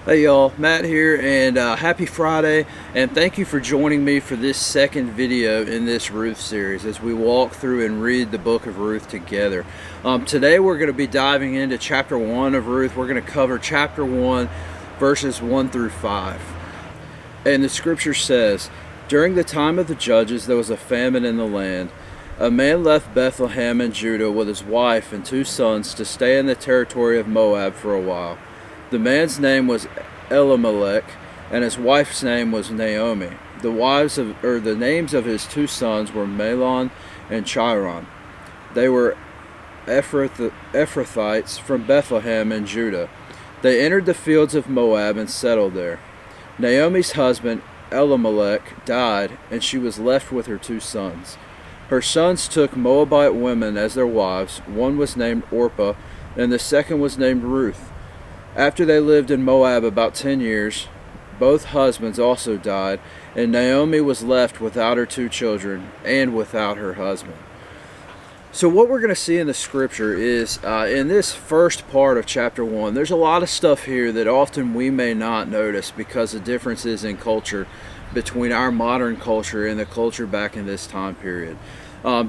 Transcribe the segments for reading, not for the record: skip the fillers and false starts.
Hey y'all, Matt here, and happy Friday, and thank you for joining me for this second video in this Ruth series as we walk through and read the book of Ruth together. Today we're going to be diving into chapter 1 of Ruth. We're going to cover chapter 1, verses 1 through 5. And the scripture says, "During the time of the judges there was a famine in the land. A man left Bethlehem in Judah with his wife and 2 sons to stay in the territory of Moab for a while. The man's name was Elimelech, and his wife's name was Naomi. The names of his 2 sons were Mahlon and Chiron. They were Ephrathites from Bethlehem in Judah. They entered the fields of Moab and settled there. Naomi's husband Elimelech died, and she was left with her 2 sons. Her sons took Moabite women as their wives. One was named Orpah, and the second was named Ruth. After they lived in Moab about 10 years, both husbands also died, and Naomi was left without her 2 children and without her husband." So what we're going to see in the scripture is, in this first part of chapter 1, there's a lot of stuff here that often we may not notice because of differences in culture between our modern culture and the culture back in this time period.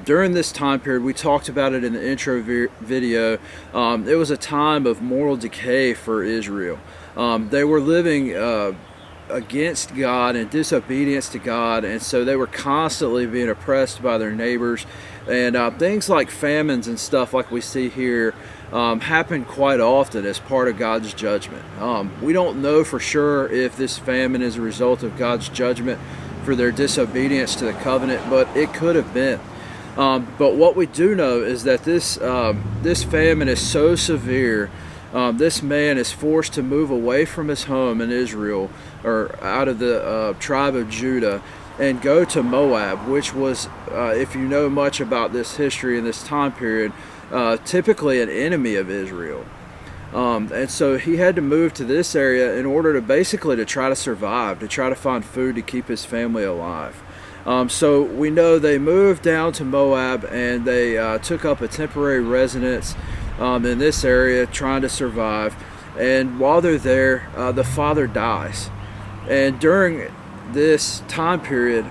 During this time period, we talked about it in the intro video, it was a time of moral decay for Israel. They were living against God and disobedience to God, and so they were constantly being oppressed by their neighbors, and things like famines and stuff like we see here happen quite often as part of God's judgment. We don't know for sure if this famine is a result of God's judgment for their disobedience to the covenant, but it could have been. But what we do know is that this famine is so severe. This man is forced to move away from his home in Israel, or out of the tribe of Judah, and go to Moab, which was, if you know much about this history and this time period, typically an enemy of Israel. And so he had to move to this area in order to basically to try to survive, to try to find food to keep his family alive. So we know they moved down to Moab, and they took up a temporary residence in this area trying to survive. And while they're there, the father dies. And during this time period,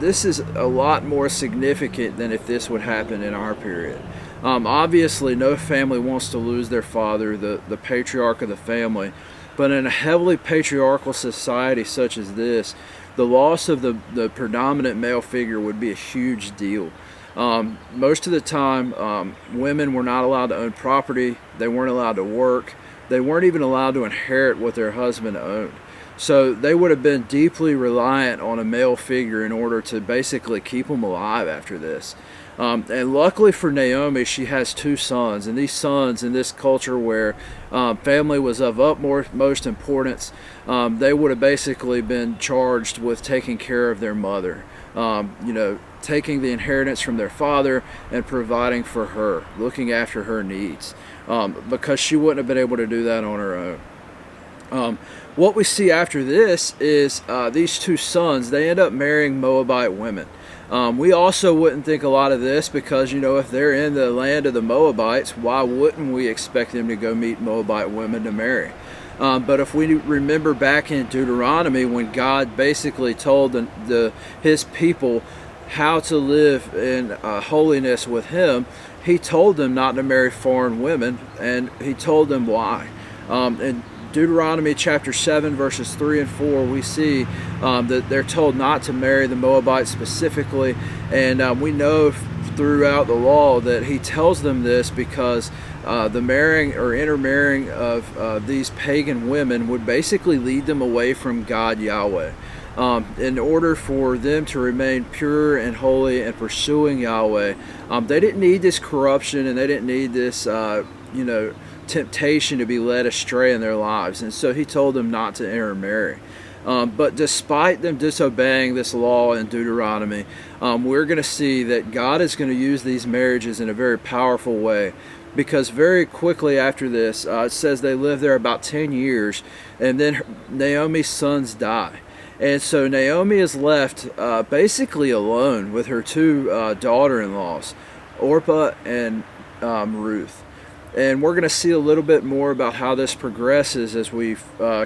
this is a lot more significant than if this would happen in our period. Obviously, no family wants to lose their father, the patriarch of the family. But in a heavily patriarchal society such as this, the loss of the predominant male figure would be a huge deal. Most of the time, women were not allowed to own property. They weren't allowed to work. They weren't even allowed to inherit what their husband owned. So they would have been deeply reliant on a male figure in order to basically keep them alive after this. And luckily for Naomi, she has 2 sons, and these sons in this culture where family was of utmost importance, they would have basically been charged with taking care of their mother, taking the inheritance from their father and providing for her, looking after her needs, because she wouldn't have been able to do that on her own. What we see after this is these 2 sons, they end up marrying Moabite women. We also wouldn't think a lot of this because, if they're in the land of the Moabites, why wouldn't we expect them to go meet Moabite women to marry? But if we remember back in Deuteronomy, when God basically told his people how to live in holiness with him, he told them not to marry foreign women, and he told them why. In Deuteronomy chapter 7 verses 3 and 4, we see that they're told not to marry the Moabites specifically, and we know throughout the law that he tells them this because the marrying or intermarrying of these pagan women would basically lead them away from God Yahweh. In order for them to remain pure and holy and pursuing Yahweh, they didn't need this corruption, and they didn't need this temptation to be led astray in their lives. And so he told them not to intermarry. But despite them disobeying this law in Deuteronomy, we're going to see that God is going to use these marriages in a very powerful way, because very quickly after this, it says they lived there about 10 years, and then Naomi's sons die. And so Naomi is left basically alone with her 2 daughter-in-laws, Orpah and Ruth. And we're going to see a little bit more about how this progresses as we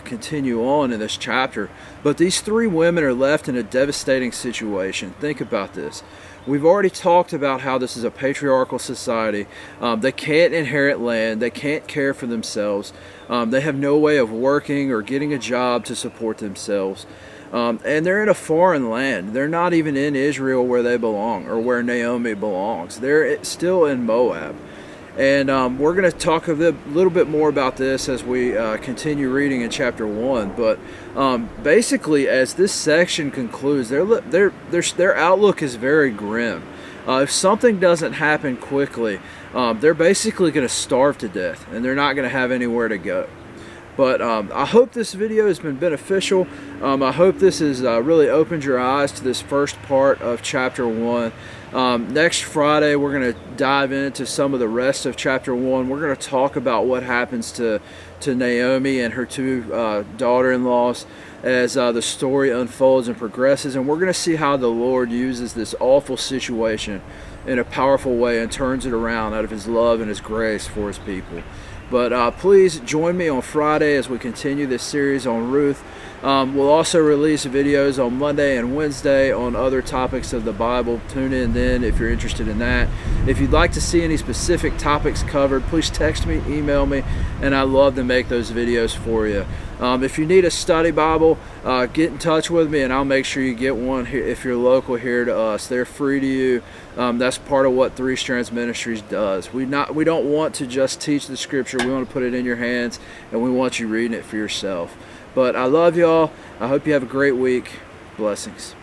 continue on in this chapter. But these three women are left in a devastating situation. Think about this. We've already talked about how this is a patriarchal society. They can't inherit land. They can't care for themselves. They have no way of working or getting a job to support themselves. And they're in a foreign land. They're not even in Israel where they belong or where Naomi belongs. They're still in Moab. And we're going to talk a little bit more about this as we continue reading in chapter 1. But basically, as this section concludes, their outlook is very grim. If something doesn't happen quickly, they're basically going to starve to death, and they're not going to have anywhere to go. But I hope this video has been beneficial. I hope this has really opened your eyes to this first part of chapter 1. Next Friday, we're going to dive into some of the rest of chapter 1. We're going to talk about what happens to Naomi and her two daughter-in-laws as the story unfolds and progresses. And we're going to see how the Lord uses this awful situation in a powerful way and turns it around out of His love and His grace for His people. But please join me on Friday as we continue this series on Ruth. We'll also release videos on Monday and Wednesday on other topics of the Bible. Tune in then if you're interested in that. If you'd like to see any specific topics covered, please text me, email me, and I'd love to make those videos for you. If you need a study Bible, get in touch with me and I'll make sure you get one here if you're local here to us. They're free to you. That's part of what Three Strands Ministries does. We don't want to just teach the scripture. We want to put it in your hands, and we want you reading it for yourself. But I love y'all. I hope you have a great week. Blessings.